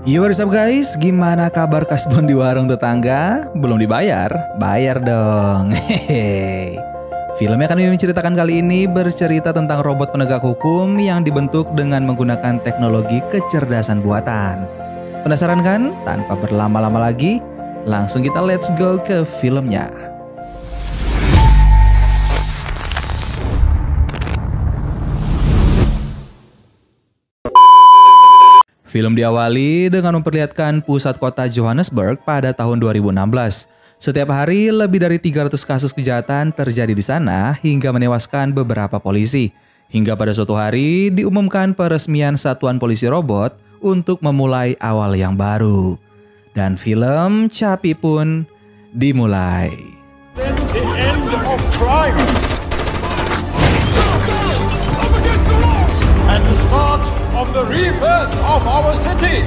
Yo, what's up guys? Gimana kabar kasbon di warung tetangga? Belum dibayar? Bayar dong. Hehehe. Film yang kami menceritakan kali ini bercerita tentang robot penegak hukum yang dibentuk dengan menggunakan teknologi kecerdasan buatan. Penasaran kan? Tanpa berlama-lama lagi, langsung kita let's go ke filmnya. Film diawali dengan memperlihatkan pusat kota Johannesburg pada tahun 2016. Setiap hari lebih dari 300 kasus kejahatan terjadi di sana hingga menewaskan beberapa polisi. Hingga pada suatu hari diumumkan peresmian satuan polisi robot untuk memulai awal yang baru. Dan film Chappie pun dimulai. It's the end of crime and the start of the rebirth of our city.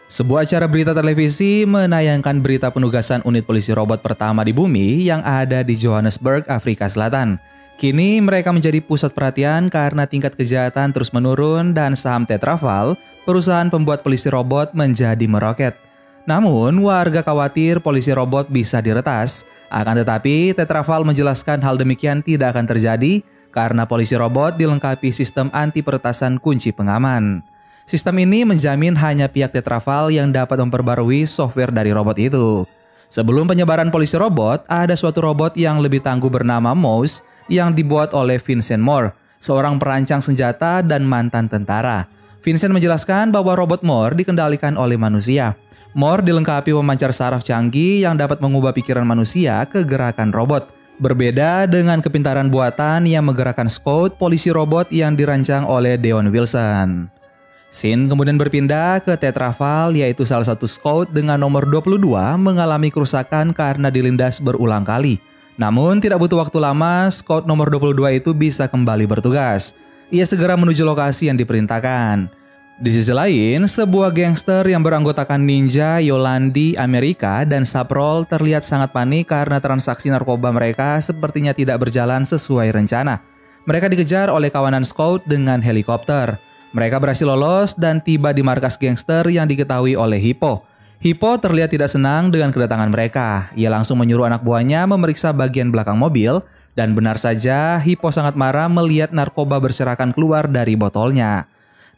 Sebuah acara berita televisi menayangkan berita penugasan unit polisi robot pertama di bumi yang ada di Johannesburg, Afrika Selatan. Kini mereka menjadi pusat perhatian karena tingkat kejahatan terus menurun dan saham Tetraval, perusahaan pembuat polisi robot, menjadi meroket. Namun, warga khawatir polisi robot bisa diretas. Akan tetapi, Tetraval menjelaskan hal demikian tidak akan terjadi karena polisi robot dilengkapi sistem anti peretasan kunci pengaman. Sistem ini menjamin hanya pihak Tetraval yang dapat memperbarui software dari robot itu. Sebelum penyebaran polisi robot, ada suatu robot yang lebih tangguh bernama Mouse yang dibuat oleh Vincent Moore, seorang perancang senjata dan mantan tentara. Vincent menjelaskan bahwa robot Moore dikendalikan oleh manusia. Moore dilengkapi pemancar saraf canggih yang dapat mengubah pikiran manusia ke gerakan robot. Berbeda dengan kepintaran buatan yang menggerakkan Scout, polisi robot yang dirancang oleh Deon Wilson. Scene kemudian berpindah ke Tetraval, yaitu salah satu Scout dengan nomor 22 mengalami kerusakan karena dilindas berulang kali. Namun tidak butuh waktu lama, Scout nomor 22 itu bisa kembali bertugas. Ia segera menuju lokasi yang diperintahkan. Di sisi lain, sebuah gangster yang beranggotakan Ninja, Yolandi, Amerika, dan Saprol terlihat sangat panik karena transaksi narkoba mereka sepertinya tidak berjalan sesuai rencana. Mereka dikejar oleh kawanan Scout dengan helikopter. Mereka berhasil lolos dan tiba di markas gangster yang diketahui oleh Hippo. Hippo terlihat tidak senang dengan kedatangan mereka. Ia langsung menyuruh anak buahnya memeriksa bagian belakang mobil, dan benar saja Hippo sangat marah melihat narkoba berserakan keluar dari botolnya.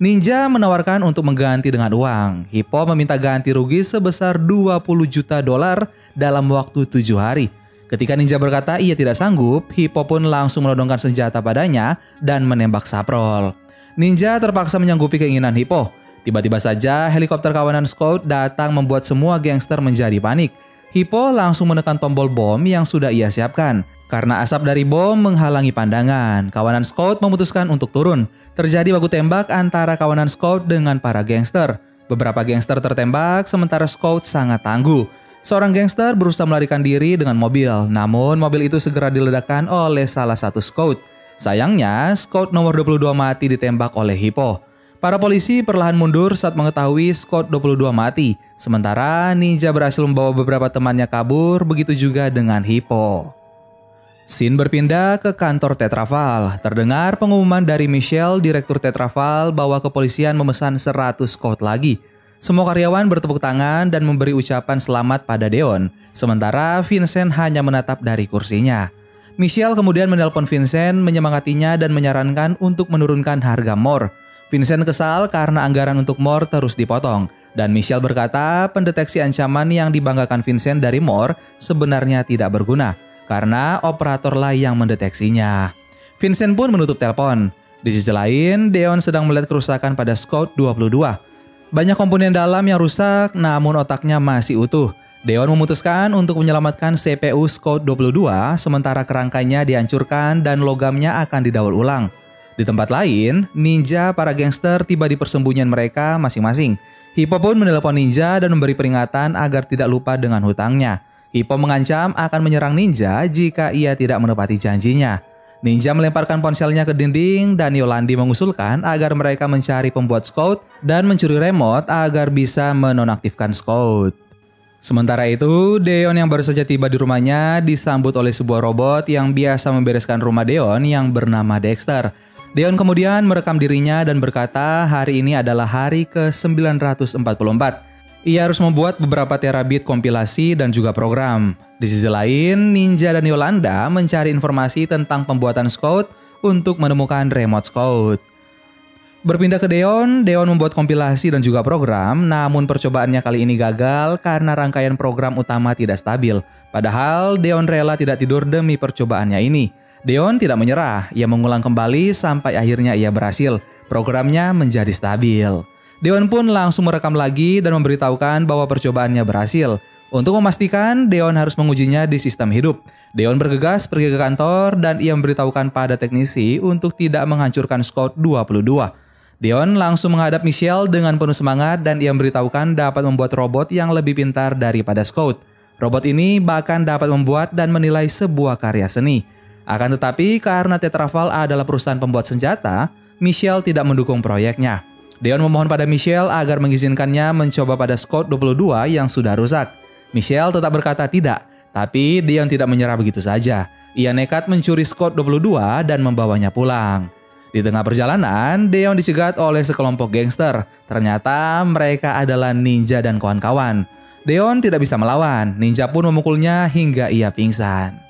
Ninja menawarkan untuk mengganti dengan uang. Hippo meminta ganti rugi sebesar 20 juta dolar dalam waktu 7 hari. Ketika Ninja berkata ia tidak sanggup, Hippo pun langsung menodongkan senjata padanya dan menembak Saprol. Ninja terpaksa menyanggupi keinginan Hippo. Tiba-tiba saja helikopter kawanan Scout datang membuat semua gangster menjadi panik. Hippo langsung menekan tombol bom yang sudah ia siapkan. Karena asap dari bom menghalangi pandangan, kawanan Scout memutuskan untuk turun. Terjadi baku tembak antara kawanan Scout dengan para gangster. Beberapa gangster tertembak sementara Scout sangat tangguh. Seorang gangster berusaha melarikan diri dengan mobil, namun mobil itu segera diledakkan oleh salah satu Scout. Sayangnya, Scout nomor 22 mati ditembak oleh Hippo. Para polisi perlahan mundur saat mengetahui Scout 22 mati. Sementara Ninja berhasil membawa beberapa temannya kabur, begitu juga dengan Hippo. Scene berpindah ke kantor Tetraval. Terdengar pengumuman dari Michelle, direktur Tetraval, bahwa kepolisian memesan 100 Scout lagi. Semua karyawan bertepuk tangan dan memberi ucapan selamat pada Deon. Sementara Vincent hanya menatap dari kursinya. Michelle kemudian menelpon Vincent, menyemangatinya dan menyarankan untuk menurunkan harga Moore. Vincent kesal karena anggaran untuk Moore terus dipotong. Dan Michelle berkata pendeteksi ancaman yang dibanggakan Vincent dari Moore sebenarnya tidak berguna, karena operatorlah yang mendeteksinya. Vincent pun menutup telepon. Di sisi lain, Deon sedang melihat kerusakan pada Scout 22. Banyak komponen dalam yang rusak, namun otaknya masih utuh. Deon memutuskan untuk menyelamatkan CPU Scout 22 sementara kerangkanya dihancurkan dan logamnya akan didaur ulang. Di tempat lain, Ninja, para gangster tiba di persembunyian mereka masing-masing. Hippo pun menelepon Ninja dan memberi peringatan agar tidak lupa dengan hutangnya. Hippo mengancam akan menyerang Ninja jika ia tidak menepati janjinya. Ninja melemparkan ponselnya ke dinding dan Yolandi mengusulkan agar mereka mencari pembuat Scout dan mencuri remote agar bisa menonaktifkan Scout. Sementara itu, Deon yang baru saja tiba di rumahnya disambut oleh sebuah robot yang biasa membereskan rumah Deon yang bernama Dexter. Deon kemudian merekam dirinya dan berkata hari ini adalah hari ke-944. Ia harus membuat beberapa terabit kompilasi dan juga program. Di sisi lain, Ninja dan Yolanda mencari informasi tentang pembuatan Scout untuk menemukan remote Scout. Berpindah ke Deon membuat kompilasi dan juga program, namun percobaannya kali ini gagal karena rangkaian program utama tidak stabil. Padahal Deon rela tidak tidur demi percobaannya ini. Deon tidak menyerah, ia mengulang kembali sampai akhirnya ia berhasil. Programnya menjadi stabil. Deon pun langsung merekam lagi dan memberitahukan bahwa percobaannya berhasil. Untuk memastikan, Deon harus mengujinya di sistem hidup. Deon bergegas pergi ke kantor dan ia memberitahukan pada teknisi untuk tidak menghancurkan Scout 22. Deon langsung menghadap Michelle dengan penuh semangat dan ia memberitahukan dapat membuat robot yang lebih pintar daripada Scout. Robot ini bahkan dapat membuat dan menilai sebuah karya seni. Akan tetapi karena Tetraval adalah perusahaan pembuat senjata, Michelle tidak mendukung proyeknya. Deon memohon pada Michelle agar mengizinkannya mencoba pada Scout 22 yang sudah rusak. Michelle tetap berkata tidak, tapi Deon tidak menyerah begitu saja. Ia nekat mencuri Scout 22 dan membawanya pulang. Di tengah perjalanan, Deon dicegat oleh sekelompok gangster. Ternyata mereka adalah Ninja dan kawan-kawan. Deon tidak bisa melawan, Ninja pun memukulnya hingga ia pingsan.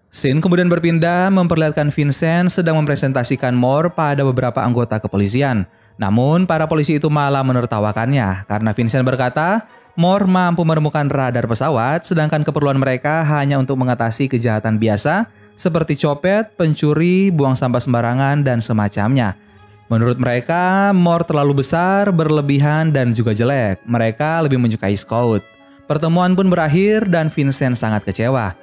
Scene kemudian berpindah memperlihatkan Vincent sedang mempresentasikan Moore pada beberapa anggota kepolisian. Namun para polisi itu malah menertawakannya karena Vincent berkata Moore mampu menemukan radar pesawat sedangkan keperluan mereka hanya untuk mengatasi kejahatan biasa seperti copet, pencuri, buang sampah sembarangan dan semacamnya. Menurut mereka, Moore terlalu besar, berlebihan dan juga jelek. Mereka lebih menyukai Scout. Pertemuan pun berakhir dan Vincent sangat kecewa.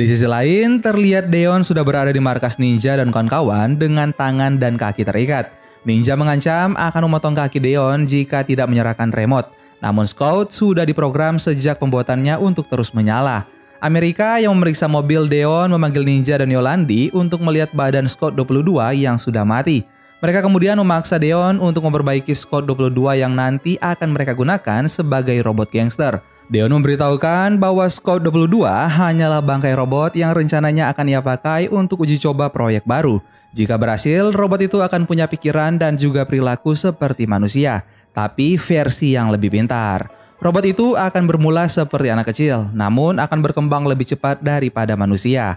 Di sisi lain, terlihat Deon sudah berada di markas Ninja dan kawan-kawan dengan tangan dan kaki terikat. Ninja mengancam akan memotong kaki Deon jika tidak menyerahkan remote. Namun Scout sudah diprogram sejak pembuatannya untuk terus menyala. Amerika yang memeriksa mobil Deon memanggil Ninja dan Yolandi untuk melihat badan Scout 22 yang sudah mati. Mereka kemudian memaksa Deon untuk memperbaiki Scout 22 yang nanti akan mereka gunakan sebagai robot gangster. Deon memberitahukan bahwa Scout 22 hanyalah bangkai robot yang rencananya akan ia pakai untuk uji coba proyek baru. Jika berhasil, robot itu akan punya pikiran dan juga perilaku seperti manusia, tapi versi yang lebih pintar. Robot itu akan bermula seperti anak kecil, namun akan berkembang lebih cepat daripada manusia.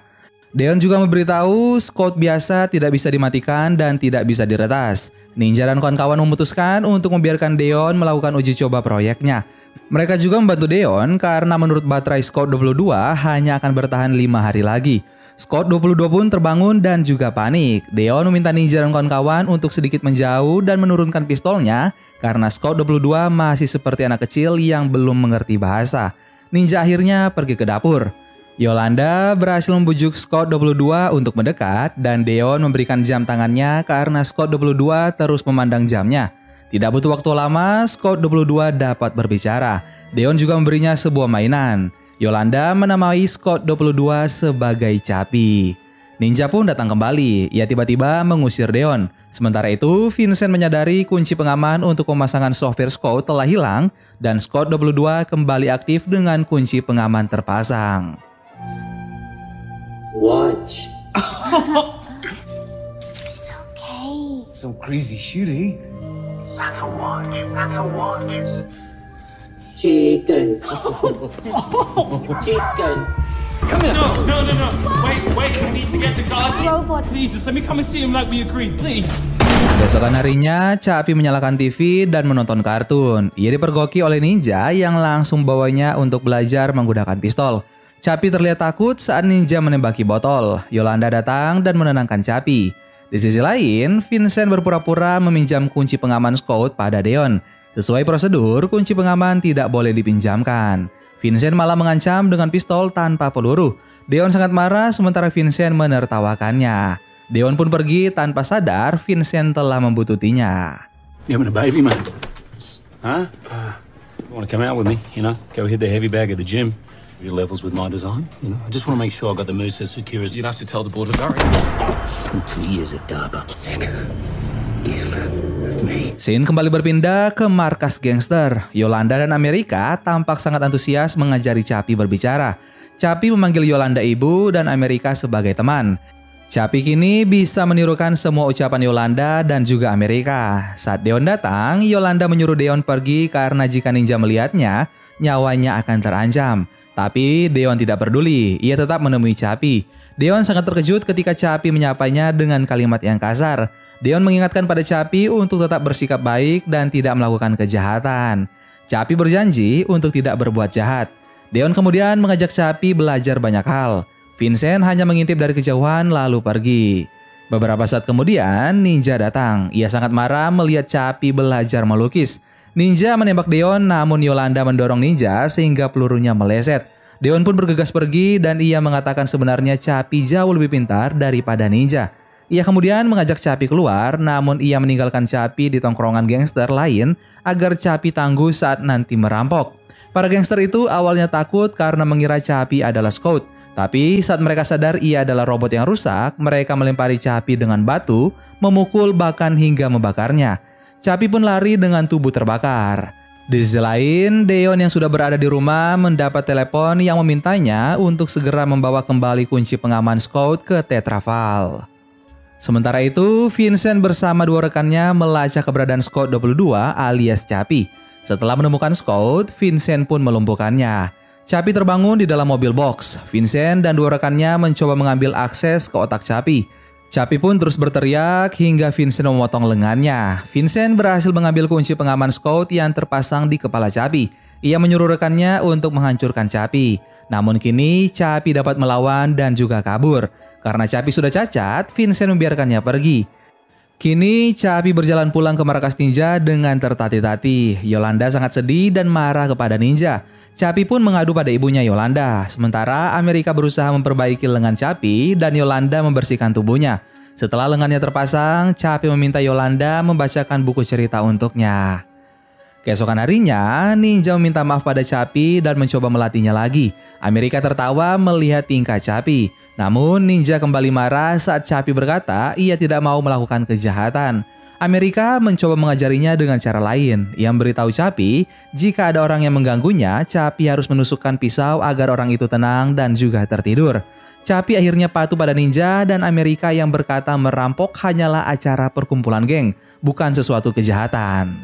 Deon juga memberitahu Scout biasa tidak bisa dimatikan dan tidak bisa diretas. Ninja dan kawan-kawan memutuskan untuk membiarkan Deon melakukan uji coba proyeknya. Mereka juga membantu Deon karena menurut baterai Scout 22 hanya akan bertahan 5 hari lagi. Scout 22 pun terbangun dan juga panik. Deon meminta Ninja dan kawan-kawan untuk sedikit menjauh dan menurunkan pistolnya karena Scout 22 masih seperti anak kecil yang belum mengerti bahasa. Ninja akhirnya pergi ke dapur. Yolanda berhasil membujuk Scout 22 untuk mendekat dan Deon memberikan jam tangannya karena Scout 22 terus memandang jamnya. Tidak butuh waktu lama, Scout 22 dapat berbicara. Deon juga memberinya sebuah mainan. Yolanda menamai Scout 22 sebagai Capi. Ninja pun datang kembali, ia tiba-tiba mengusir Deon. Sementara itu, Vincent menyadari kunci pengaman untuk pemasangan software Scout telah hilang dan Scout 22 kembali aktif dengan kunci pengaman terpasang. Watch. It's okay. Some crazy shit, eh? That's a watch. That's a watch. Chicken. Chicken. Come here. No. Wait. I need to get the guard. Robot. Please, just let me come and see him like we agreed, please. Besokan harinya, Capi menyalakan TV dan menonton kartun. Ia dipergoki oleh Ninja yang langsung bawanya untuk belajar menggunakan pistol. Capi terlihat takut saat Ninja menembaki botol. Yolanda datang dan menenangkan Capi. Di sisi lain, Vincent berpura-pura meminjam kunci pengaman Scout pada Deon. Sesuai prosedur, kunci pengaman tidak boleh dipinjamkan. Vincent malah mengancam dengan pistol tanpa peluru. Deon sangat marah sementara Vincent menertawakannya. Deon pun pergi tanpa sadar Vincent telah membututinya. You having a baby, man? Huh? You want to come out with me, you know? Go hit the heavy bag at the gym. Your levels with my design. You know, I just want to make sure I got the moves as secure as. You'd have to tell the board of directors. It's been 2 years of Darba. Scene kembali berpindah ke markas gangster. Yolanda dan Amerika tampak sangat antusias mengajari Chappie berbicara. Chappie memanggil Yolanda ibu dan Amerika sebagai teman. Chappie kini bisa menirukan semua ucapan Yolanda dan juga Amerika. Saat Deon datang, Yolanda menyuruh Deon pergi karena jika ninja melihatnya, nyawanya akan terancam. Tapi Deon tidak peduli, ia tetap menemui Chappie. Deon sangat terkejut ketika Chappie menyapanya dengan kalimat yang kasar. Deon mengingatkan pada Chappie untuk tetap bersikap baik dan tidak melakukan kejahatan. Chappie berjanji untuk tidak berbuat jahat. Deon kemudian mengajak Chappie belajar banyak hal. Vincent hanya mengintip dari kejauhan lalu pergi. Beberapa saat kemudian, ninja datang. Ia sangat marah melihat Chappie belajar melukis. Ninja menembak Deon, namun Yolanda mendorong ninja sehingga pelurunya meleset. Deon pun bergegas pergi dan ia mengatakan sebenarnya Chappie jauh lebih pintar daripada ninja. Ia kemudian mengajak Chappie keluar, namun ia meninggalkan Chappie di tongkrongan gangster lain agar Chappie tangguh saat nanti merampok. Para gangster itu awalnya takut karena mengira Chappie adalah Scout. Tapi saat mereka sadar ia adalah robot yang rusak, mereka melempari Chappie dengan batu, memukul bahkan hingga membakarnya. Chappie pun lari dengan tubuh terbakar. Di sisi lain, Deon yang sudah berada di rumah mendapat telepon yang memintanya untuk segera membawa kembali kunci pengaman Scout ke Tetraval. Sementara itu, Vincent bersama dua rekannya melacak keberadaan Scout 22 alias Chappie. Setelah menemukan Scout, Vincent pun melumpuhkannya. Chappie terbangun di dalam mobil box. Vincent dan dua rekannya mencoba mengambil akses ke otak Chappie. Chappie pun terus berteriak hingga Vincent memotong lengannya. Vincent berhasil mengambil kunci pengaman Scout yang terpasang di kepala Chappie. Ia menyuruh rekannya untuk menghancurkan Chappie. Namun kini Chappie dapat melawan dan juga kabur. Karena Chappie sudah cacat, Vincent membiarkannya pergi. Kini Chappie berjalan pulang ke markas ninja dengan tertatih-tatih. Yolanda sangat sedih dan marah kepada ninja. Chappie pun mengadu pada ibunya Yolanda. Sementara Amerika berusaha memperbaiki lengan Chappie dan Yolanda membersihkan tubuhnya. Setelah lengannya terpasang, Chappie meminta Yolanda membacakan buku cerita untuknya. Keesokan harinya, ninja meminta maaf pada Chappie dan mencoba melatihnya lagi. Amerika tertawa melihat tingkah Chappie. Namun ninja kembali marah saat Chappie berkata ia tidak mau melakukan kejahatan. Amerika mencoba mengajarinya dengan cara lain. Ia memberitahu Chappie jika ada orang yang mengganggunya, Chappie harus menusukkan pisau agar orang itu tenang dan juga tertidur. Chappie akhirnya patuh pada ninja dan Amerika yang berkata merampok hanyalah acara perkumpulan geng, bukan sesuatu kejahatan.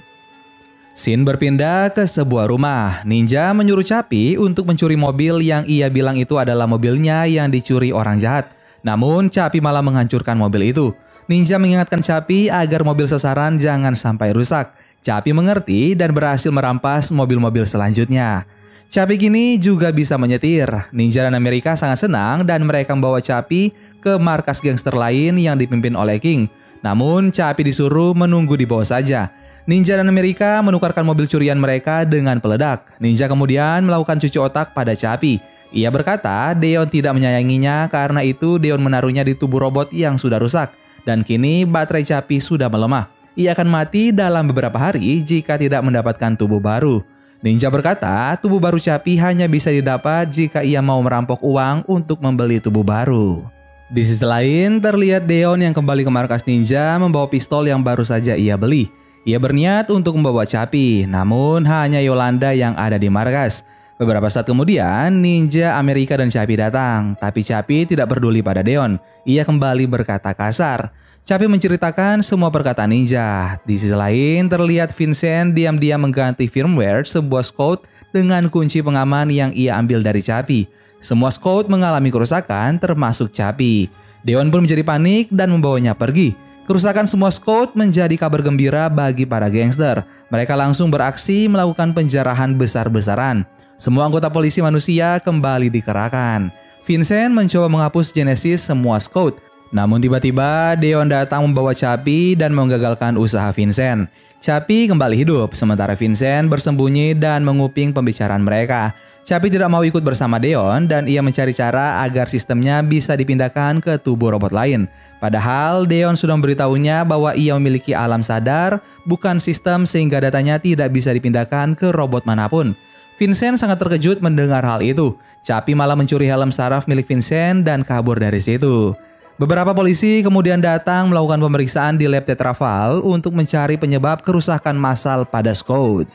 Scene berpindah ke sebuah rumah. Ninja menyuruh Chappie untuk mencuri mobil yang ia bilang itu adalah mobilnya yang dicuri orang jahat. Namun Chappie malah menghancurkan mobil itu. Ninja mengingatkan Chappie agar mobil sasaran jangan sampai rusak. Chappie mengerti dan berhasil merampas mobil-mobil selanjutnya. Chappie kini juga bisa menyetir. Ninja dan Amerika sangat senang dan mereka membawa Chappie ke markas gangster lain yang dipimpin oleh King. Namun Chappie disuruh menunggu di bawah saja. Ninja dan Amerika menukarkan mobil curian mereka dengan peledak. Ninja kemudian melakukan cuci otak pada Chappie. Ia berkata Deon tidak menyayanginya karena itu Deon menaruhnya di tubuh robot yang sudah rusak. Dan kini baterai Chappie sudah melemah. Ia akan mati dalam beberapa hari jika tidak mendapatkan tubuh baru. Ninja berkata tubuh baru Chappie hanya bisa didapat jika ia mau merampok uang untuk membeli tubuh baru. Di sisi lain terlihat Deon yang kembali ke markas ninja membawa pistol yang baru saja ia beli. Ia berniat untuk membawa Chappie, namun hanya Yolanda yang ada di markas. Beberapa saat kemudian, ninja Amerika dan Chappie datang, tapi Chappie tidak peduli pada Deon. Ia kembali berkata kasar. Chappie menceritakan semua perkataan ninja. Di sisi lain, terlihat Vincent diam-diam mengganti firmware sebuah Scout dengan kunci pengaman yang ia ambil dari Chappie. Semua Scout mengalami kerusakan, termasuk Chappie. Deon pun menjadi panik dan membawanya pergi. Kerusakan semua Scout menjadi kabar gembira bagi para gangster. Mereka langsung beraksi melakukan penjarahan besar-besaran. Semua anggota polisi manusia kembali dikerahkan. Vincent mencoba menghapus Genesis semua Scout. Namun tiba-tiba Deon datang membawa Chappie dan menggagalkan usaha Vincent. Chappie kembali hidup, sementara Vincent bersembunyi dan menguping pembicaraan mereka. Chappie tidak mau ikut bersama Deon dan ia mencari cara agar sistemnya bisa dipindahkan ke tubuh robot lain. Padahal Deon sudah memberitahunya bahwa ia memiliki alam sadar, bukan sistem sehingga datanya tidak bisa dipindahkan ke robot manapun. Vincent sangat terkejut mendengar hal itu. Chappie malah mencuri helm saraf milik Vincent dan kabur dari situ. Beberapa polisi kemudian datang melakukan pemeriksaan di lab Tetraval untuk mencari penyebab kerusakan massal pada Scout.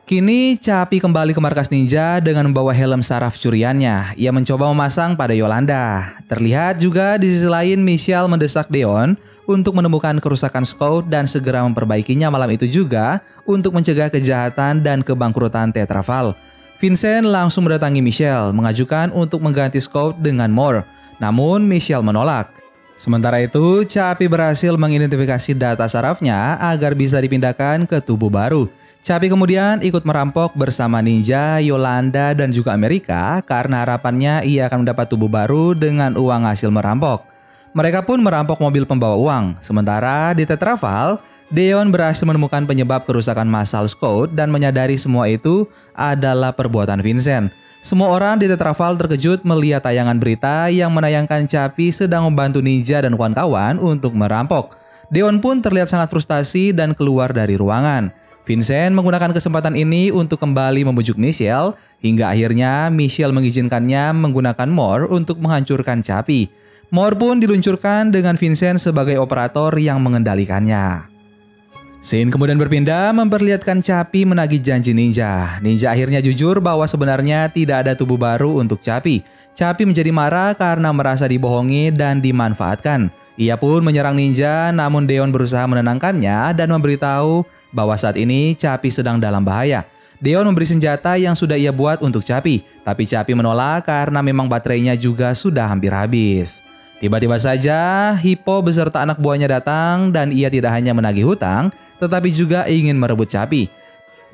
Kini Chappie kembali ke markas ninja dengan membawa helm saraf curiannya. Ia mencoba memasang pada Yolanda. Terlihat juga di sisi lain Michelle mendesak Deon untuk menemukan kerusakan Scout dan segera memperbaikinya malam itu juga untuk mencegah kejahatan dan kebangkrutan Tetraval. Vincent langsung mendatangi Michelle mengajukan untuk mengganti Scout dengan Moore. Namun Michelle menolak. Sementara itu, Chappie berhasil mengidentifikasi data sarafnya agar bisa dipindahkan ke tubuh baru. Chappie kemudian ikut merampok bersama ninja, Yolanda, dan juga Amerika karena harapannya ia akan mendapat tubuh baru dengan uang hasil merampok. Mereka pun merampok mobil pembawa uang. Sementara di Tetraval, Deon berhasil menemukan penyebab kerusakan massal Scout dan menyadari semua itu adalah perbuatan Vincent. Semua orang di Tetraval terkejut melihat tayangan berita yang menayangkan Chappie sedang membantu ninja dan kawan-kawan untuk merampok. Deon pun terlihat sangat frustasi dan keluar dari ruangan. Vincent menggunakan kesempatan ini untuk kembali membujuk Michelle hingga akhirnya Michelle mengizinkannya menggunakan Moore untuk menghancurkan Chappie. Moore pun diluncurkan dengan Vincent sebagai operator yang mengendalikannya. Scene kemudian berpindah memperlihatkan Chappie menagih janji ninja. Ninja akhirnya jujur bahwa sebenarnya tidak ada tubuh baru untuk Chappie. Chappie menjadi marah karena merasa dibohongi dan dimanfaatkan. Ia pun menyerang ninja, namun Deon berusaha menenangkannya dan memberitahu bahwa saat ini Chappie sedang dalam bahaya. Deon memberi senjata yang sudah ia buat untuk Chappie, tapi Chappie menolak karena memang baterainya juga sudah hampir habis. Tiba-tiba saja, Hippo beserta anak buahnya datang dan ia tidak hanya menagih hutang, tetapi juga ingin merebut Chappie.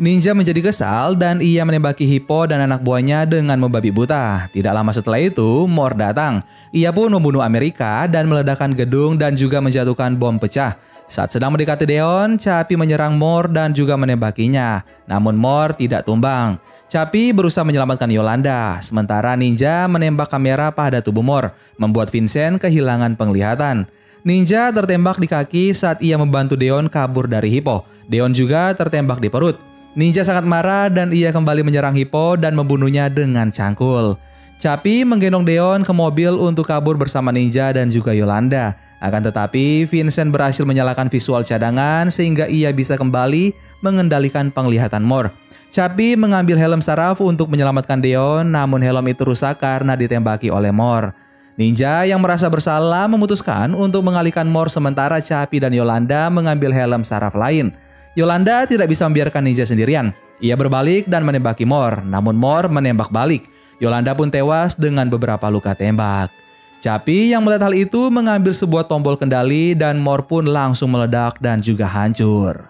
Ninja menjadi kesal dan ia menembaki Hippo dan anak buahnya dengan membabi buta. Tidak lama setelah itu, Moore datang. Ia pun membunuh Amerika dan meledakkan gedung dan juga menjatuhkan bom pecah. Saat sedang mendekati Deon, Chappie menyerang Moore dan juga menembakinya. Namun Moore tidak tumbang. Chappie berusaha menyelamatkan Yolanda, sementara Ninja menembak kamera pada tubuh Moore, membuat Vincent kehilangan penglihatan. Ninja tertembak di kaki saat ia membantu Deon kabur dari Hippo. Deon juga tertembak di perut. Ninja sangat marah dan ia kembali menyerang Hippo dan membunuhnya dengan cangkul. Chappie menggendong Deon ke mobil untuk kabur bersama Ninja dan juga Yolanda. Akan tetapi, Vincent berhasil menyalakan visual cadangan sehingga ia bisa kembali mengendalikan penglihatan Moore. Chappie mengambil helm saraf untuk menyelamatkan Deon, namun helm itu rusak karena ditembaki oleh Moore. Ninja yang merasa bersalah memutuskan untuk mengalihkan Moore sementara Chappie dan Yolanda mengambil helm saraf lain. Yolanda tidak bisa membiarkan Ninja sendirian. Ia berbalik dan menembaki Moore, namun Moore menembak balik. Yolanda pun tewas dengan beberapa luka tembak. Chappie yang melihat hal itu mengambil sebuah tombol kendali dan Moore pun langsung meledak dan juga hancur.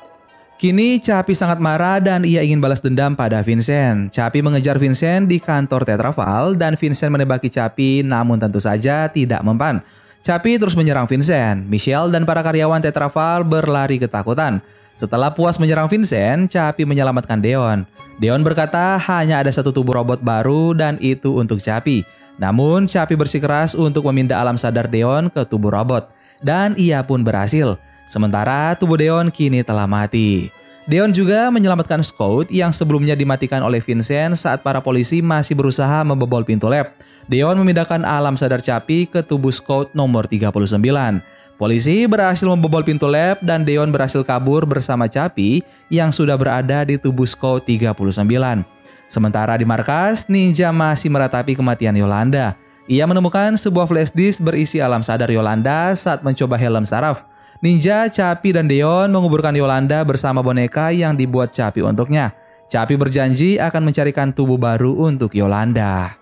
Kini Chappie sangat marah dan ia ingin balas dendam pada Vincent. Chappie mengejar Vincent di kantor Tetraval dan Vincent menembaki Chappie namun tentu saja tidak mempan. Chappie terus menyerang Vincent. Michelle dan para karyawan Tetraval berlari ketakutan. Setelah puas menyerang Vincent, Chappie menyelamatkan Deon. Deon berkata hanya ada satu tubuh robot baru dan itu untuk Chappie. Namun Chappie bersikeras untuk memindah alam sadar Deon ke tubuh robot. Dan ia pun berhasil. Sementara tubuh Deon kini telah mati. Deon juga menyelamatkan Scout yang sebelumnya dimatikan oleh Vincent saat para polisi masih berusaha membobol pintu lab. Deon memindahkan alam sadar Chappie ke tubuh Scout nomor 39. Polisi berhasil membobol pintu lab dan Deon berhasil kabur bersama Chappie yang sudah berada di tubuh Scout 39. Sementara di markas, Ninja masih meratapi kematian Yolanda. Ia menemukan sebuah flash disk berisi alam sadar Yolanda saat mencoba helm saraf. Ninja, Chappie, dan Deon menguburkan Yolanda bersama boneka yang dibuat Chappie untuknya. Chappie berjanji akan mencarikan tubuh baru untuk Yolanda.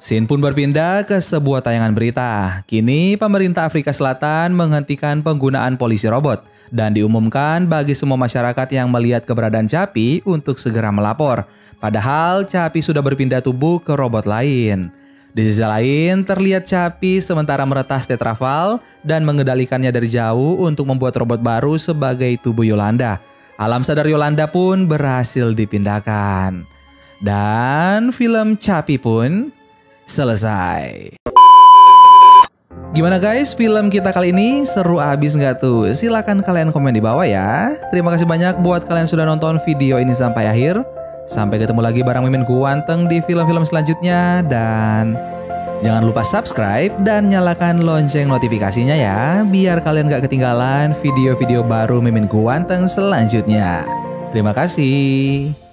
Scene pun berpindah ke sebuah tayangan berita. Kini pemerintah Afrika Selatan menghentikan penggunaan polisi robot dan diumumkan bagi semua masyarakat yang melihat keberadaan Chappie untuk segera melapor. Padahal Chappie sudah berpindah tubuh ke robot lain. Di sisi lain, terlihat Chappie sementara meretas Tetraval dan mengendalikannya dari jauh untuk membuat robot baru sebagai tubuh Yolanda. Alam sadar Yolanda pun berhasil dipindahkan. Dan film Chappie pun selesai. Gimana guys, film kita kali ini seru abis nggak tuh? Silahkan kalian komen di bawah ya. Terima kasih banyak buat kalian sudah nonton video ini sampai akhir. Sampai ketemu lagi bareng Mimin Guanteng di film-film selanjutnya. Dan jangan lupa subscribe dan nyalakan lonceng notifikasinya ya, biar kalian gak ketinggalan video-video baru Mimin Guanteng selanjutnya. Terima kasih.